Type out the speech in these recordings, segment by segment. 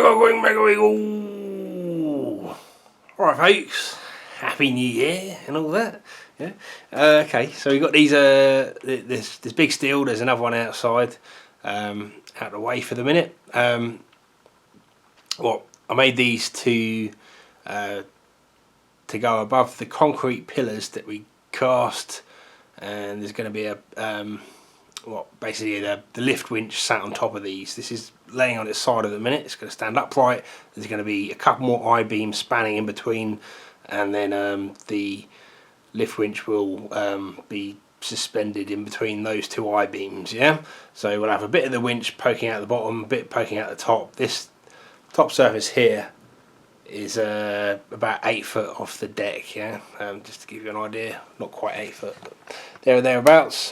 Mega wiggle. Alright folks, Happy New Year and all that. Yeah. Okay, so we've got these this big steel, there's another one outside, out of the way for the minute. Well, I made these to go above the concrete pillars that we cast, and there's going to be a basically the lift winch sat on top of these. This is laying on its side at the minute. It's going to stand upright. There's going to be a couple more I-beams spanning in between, and then the lift winch will be suspended in between those two I-beams. Yeah, so we'll have a bit of the winch poking out the bottom, a bit poking out the top. This top surface here is about 8 foot off the deck. Yeah, just to give you an idea, not quite 8 foot, but there or thereabouts.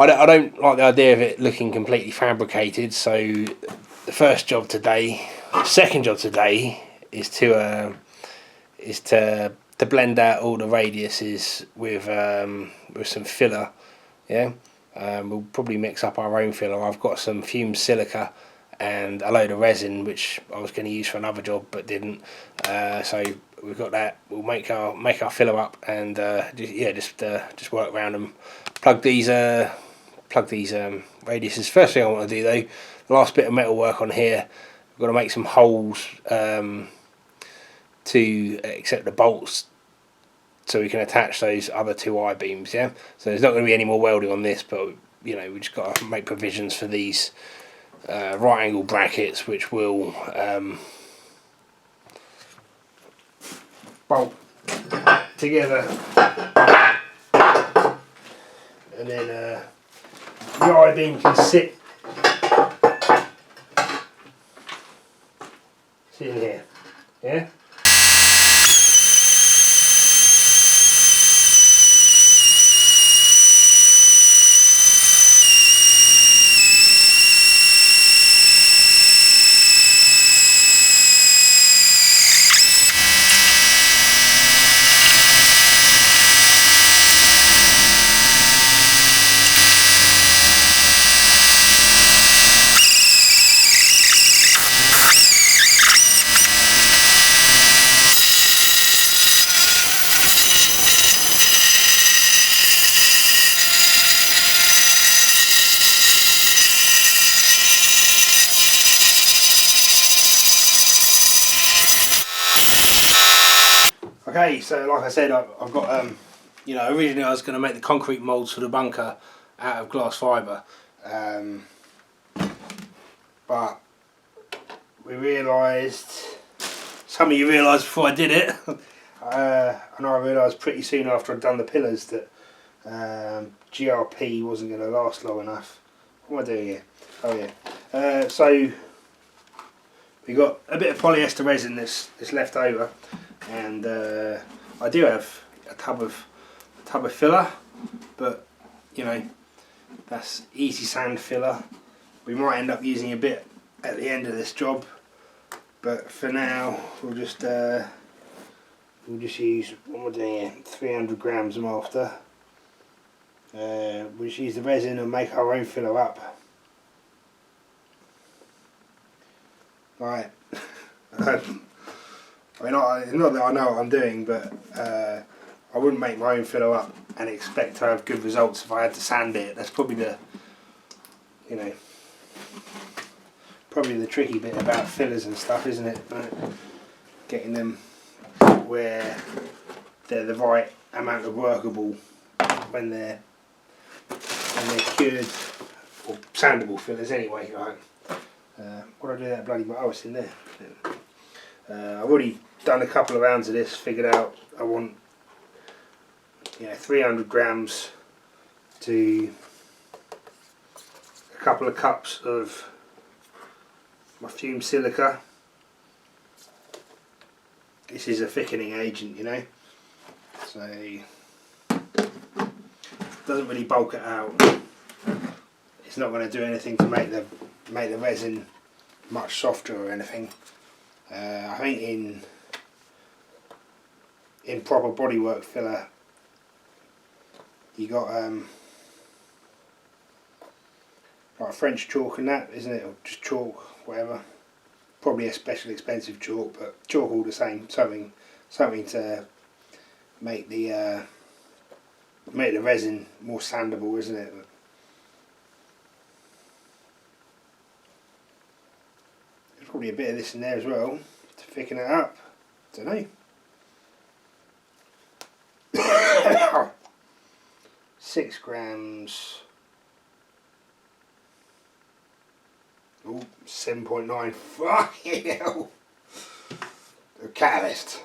I don't like the idea of it looking completely fabricated, so the first job today, second job today, is to blend out all the radiuses with some filler. Yeah, we'll probably mix up our own filler. I've got some fumed silica and a load of resin, which I was going to use for another job but didn't. So we've got that. We'll make our filler up and just work around them. Plug these radiuses. First thing I want to do though, the last bit of metal work on here, I've got to make some holes to accept the bolts so we can attach those other two I-beams. Yeah, so there's not going to be any more welding on this, but you know, we just got to make provisions for these right angle brackets, which will bolt together, and then the I-beam can sit in here. Yeah. Okay, so like I said, I've got, you know, originally I was going to make the concrete moulds for the bunker out of glass fibre, but we realised, some of you realised before I did it, and I realised pretty soon after I'd done the pillars that GRP wasn't going to last long enough. What am I doing here? Oh yeah. So we got a bit of polyester resin that's left over. And I do have a tub of filler, but you know, that's easy sand filler. We might end up using a bit at the end of this job, but for now we'll just use, what am I doing here? 300 grams I'm after. We'll just use the resin and make our own filler up. Right. I mean, not that I know what I'm doing, but I wouldn't make my own filler up and expect to have good results if I had to sand it. That's probably the, you know, probably the tricky bit about fillers and stuff, isn't it? Right? Getting them where they're the right amount of workable when they're cured, or sandable fillers anyway. Right? What do I do with that bloody? Oh, it's in there. I've already done a couple of rounds of this, figured out I want, you know, 300 grams to a couple of cups of my fumed silica. This is a thickening agent, you know, so it doesn't really bulk it out. It's not going to do anything to make the resin much softer or anything. I think in proper bodywork filler, you got like French chalk and that, isn't it? Or just chalk, whatever. Probably a special expensive chalk, but chalk all the same. Something to make the resin more sandable, isn't it? There's probably a bit of this in there as well to thicken it up. Don't know. 6 grams. Oh, 7.9. Fucking hell. The catalyst.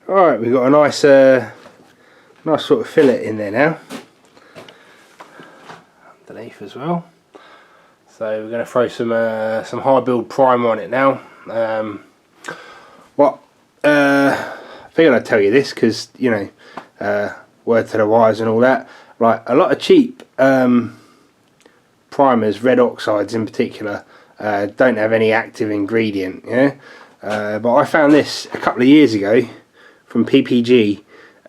Alright, we've got a nice nice sort of fillet in there now, underneath as well. So we're going to throw some high build primer on it now. I figured I'd tell you this because, you know, word to the wise and all that. Like a lot of cheap primers, red oxides in particular, don't have any active ingredient. Yeah, but I found this a couple of years ago from PPG,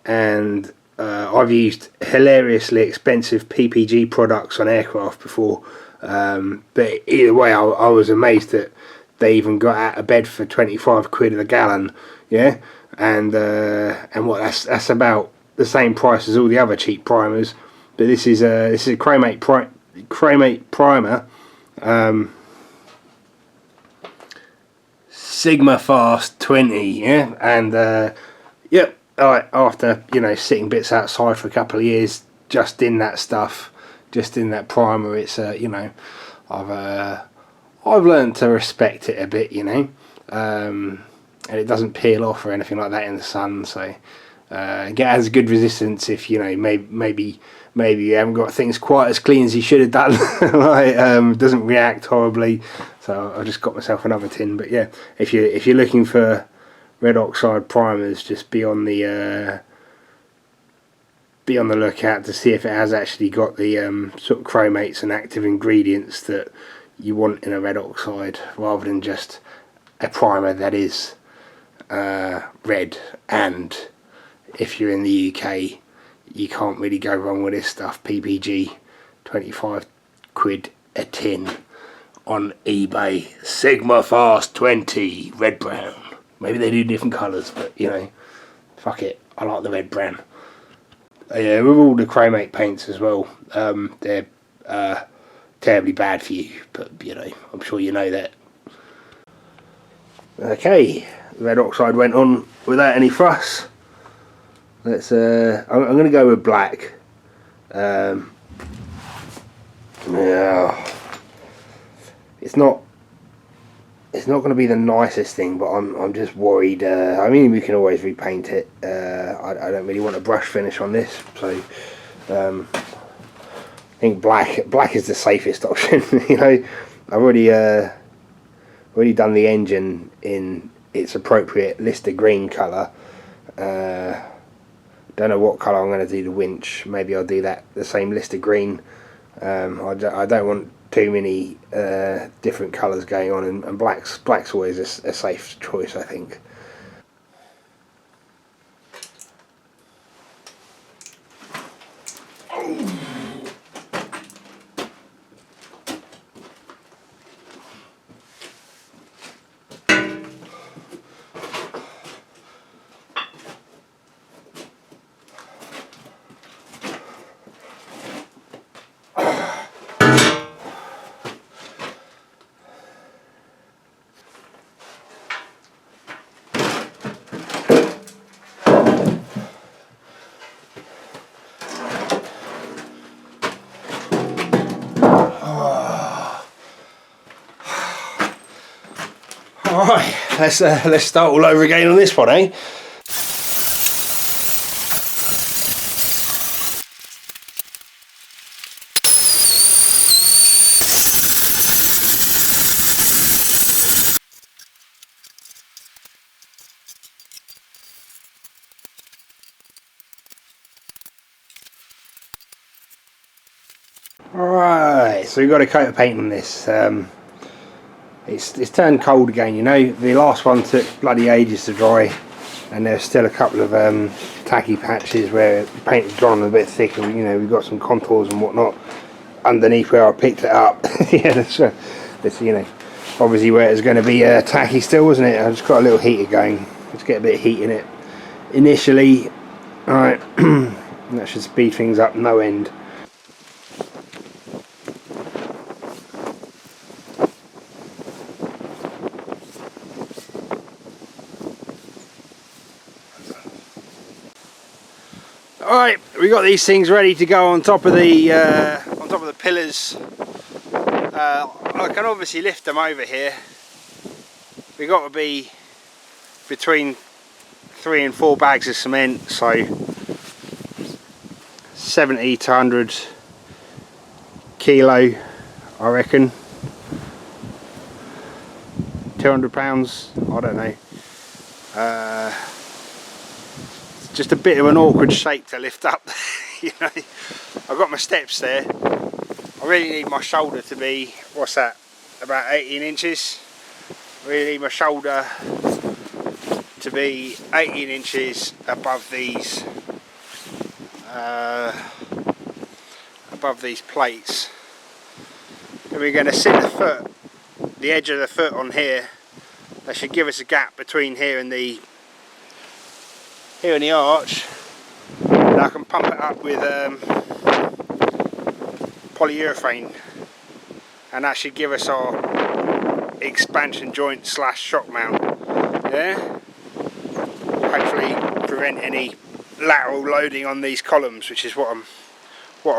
and I've used hilariously expensive PPG products on aircraft before, but either way I was amazed that they even got out of bed for 25 quid a gallon. Yeah, and what, that's about the same price as all the other cheap primers, but this is a chromate primer, Sigma Fast 20, yeah, and yep, after, you know, sitting bits outside for a couple of years, just in that stuff, just in that primer, it's you know, I've learned to respect it a bit, you know, and it doesn't peel off or anything like that in the sun, so it has good resistance if, you know, maybe you haven't got things quite as clean as you should have done. Like, doesn't react horribly, so I just got myself another tin. But yeah, if you're looking for red oxide primers, just be on the lookout to see if it has actually got the sort of chromates and active ingredients that you want in a red oxide, rather than just a primer that is red. And if you're in the UK, you can't really go wrong with this stuff. PPG, 25 quid a tin on eBay. Sigma Fast 20 red brown. Maybe they do different colours, but you know, fuck it, I like the red brown. Yeah, with all the chromate paints as well, they're terribly bad for you, but you know, I'm sure you know that. Okay, the red oxide went on without any fuss. Let's I'm going to go with black. Yeah, it's not going to be the nicest thing, but I'm just worried. I mean, we can always repaint it. I don't really want a brush finish on this, so I think black is the safest option. You know, I've already done the engine in its appropriate Lister green colour. Don't know what colour I'm going to do the winch. Maybe I'll do that the same Lister green. I don't want too many different colours going on, and black's always a safe choice, I think. Right, let's start all over again on this one, eh? Right, so we've got a coat of paint on this. It's turned cold again, you know. The last one took bloody ages to dry, and there's still a couple of tacky patches where the paint has gone a bit thicker. You know, we've got some contours and whatnot underneath where I picked it up. Yeah, that's you know, obviously where it's going to be tacky still, wasn't it? I just got a little heater going. Let's get a bit of heat in it initially. All right, that should speed things up no end. Alright, we got these things ready to go on top of the pillars. I can obviously lift them over here. We got to be between 3 and 4 bags of cement, so 70 to 100 kilo, I reckon. 200 pounds, I don't know. Just a bit of an awkward shape to lift up. You know, I've got my steps there. I really need my shoulder to be, what's that, about 18 inches. I really need my shoulder to be 18 inches above these plates. And we're going to sit the edge of the foot on here. That should give us a gap between here and the arch, and I can pump it up with polyurethane, and that should give us our expansion joint slash shock mount there. Hopefully prevent any lateral loading on these columns, which is what I'm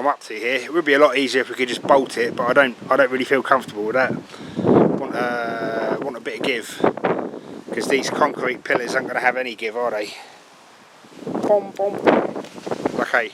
up to here. It would be a lot easier if we could just bolt it, but I don't really feel comfortable with that. Want a bit of give, because these concrete pillars aren't going to have any give, are they? Pom, pom. Okay.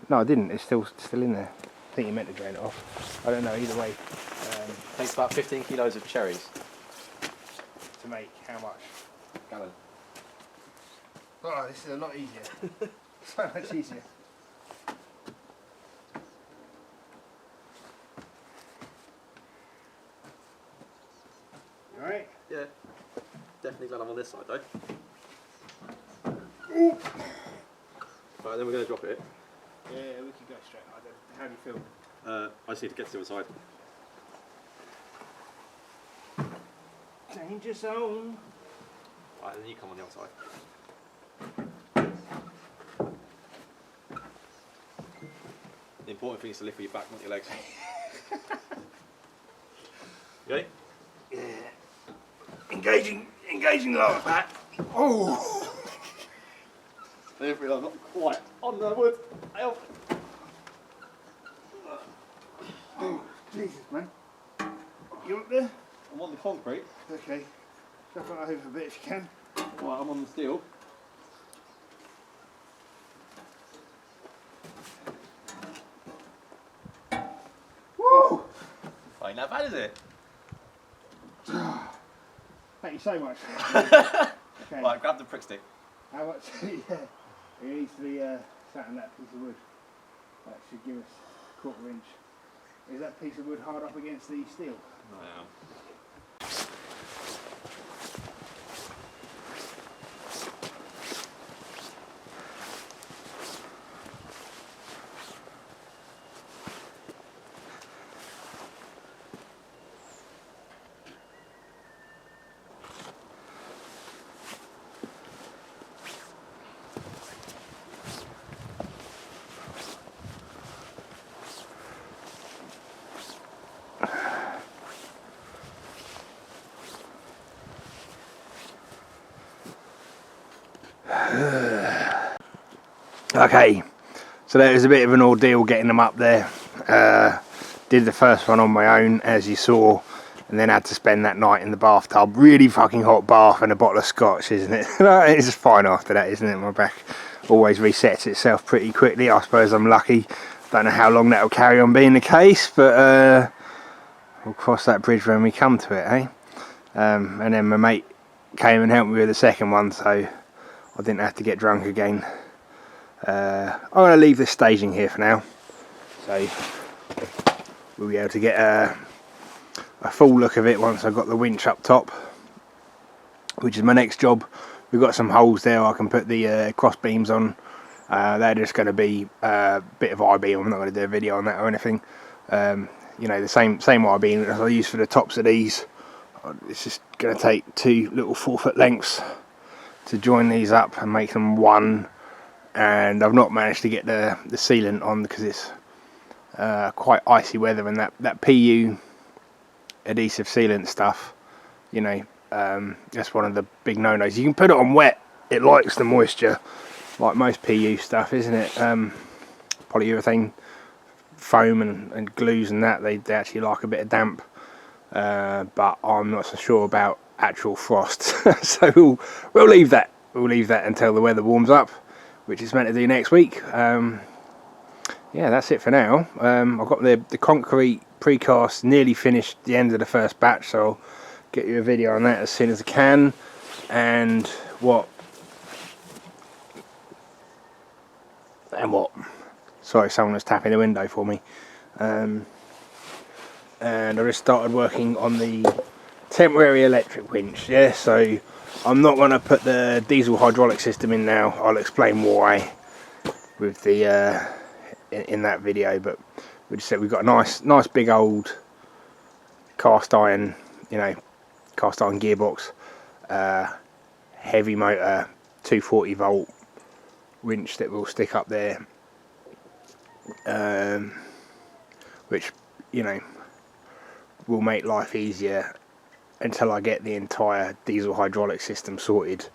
No, I didn't. It's still in there. I think you meant to drain it off. I don't know. Either way. Takes about 15 kilos of cherries. To make how much? Gallon. Oh, this is a lot easier. So much easier. You alright? Yeah. Definitely glad I'm on this side though. Ooh. Right, then we're going to drop it. Yeah, we can go straight. How do you feel? I just need to get to the other side. Danger zone. Right, then you come on the other side. The important thing is to lift with your back, not your legs. You ready? Yeah. Engaging lower back. Oh. I'm not quite on the wood. Help. Oh, Jesus, man. You up there? I'm on the concrete. Okay. Drop it over a bit if you can. Right, I'm on the steel. Woo! Ain't that bad, is it? Thank you so much. Okay. Right, grab the prick stick. How much? Yeah. It needs to be sat on that piece of wood. That should give us a 1/4 inch. Is that piece of wood hard up against the steel? I am. Okay, so that was a bit of an ordeal getting them up there. Did the first one on my own, as you saw, and then had to spend that night in the bathtub. Really fucking hot bath and a bottle of scotch, isn't it? It's fine after that, isn't it? My back always resets itself pretty quickly. I suppose I'm lucky. Don't know how long that will carry on being the case, but we'll cross that bridge when we come to it, eh? And then my mate came and helped me with the second one, so I didn't have to get drunk again. I'm going to leave this staging here for now, so we'll be able to get a full look of it once I've got the winch up top, which is my next job. We've got some holes there I can put the cross beams on. They're just going to be a bit of I-beam. I'm not going to do a video on that or anything. You know, the same I-beam as I use for the tops of these. It's just going to take 2 little 4-foot lengths to join these up and make them one. And I've not managed to get the sealant on because it's quite icy weather, and that PU adhesive sealant stuff, you know, that's one of the big no-nos. You can put it on wet, it likes the moisture like most PU stuff, isn't it? Polyurethane foam and glues and that, they actually like a bit of damp, but I'm not so sure about actual frost. So we'll leave that until the weather warms up, which is meant to do next week. Yeah, that's it for now. I've got the concrete precast nearly finished, the end of the first batch, so I'll get you a video on that as soon as I can. And what? Sorry, someone was tapping the window for me. And I just started working on the temporary electric winch. Yeah, so I'm not going to put the diesel hydraulic system in now. I'll explain why with the in that video, but we just said we've got a nice big old cast iron, cast iron gearbox, heavy motor 240 volt winch that will stick up there, which will make life easier until I get the entire diesel hydraulic system sorted.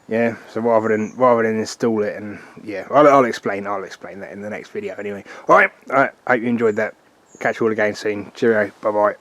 Yeah, so rather than install it, and yeah, I'll explain that in the next video anyway. Alright, hope you enjoyed that. Catch you all again soon. Cheerio, bye bye.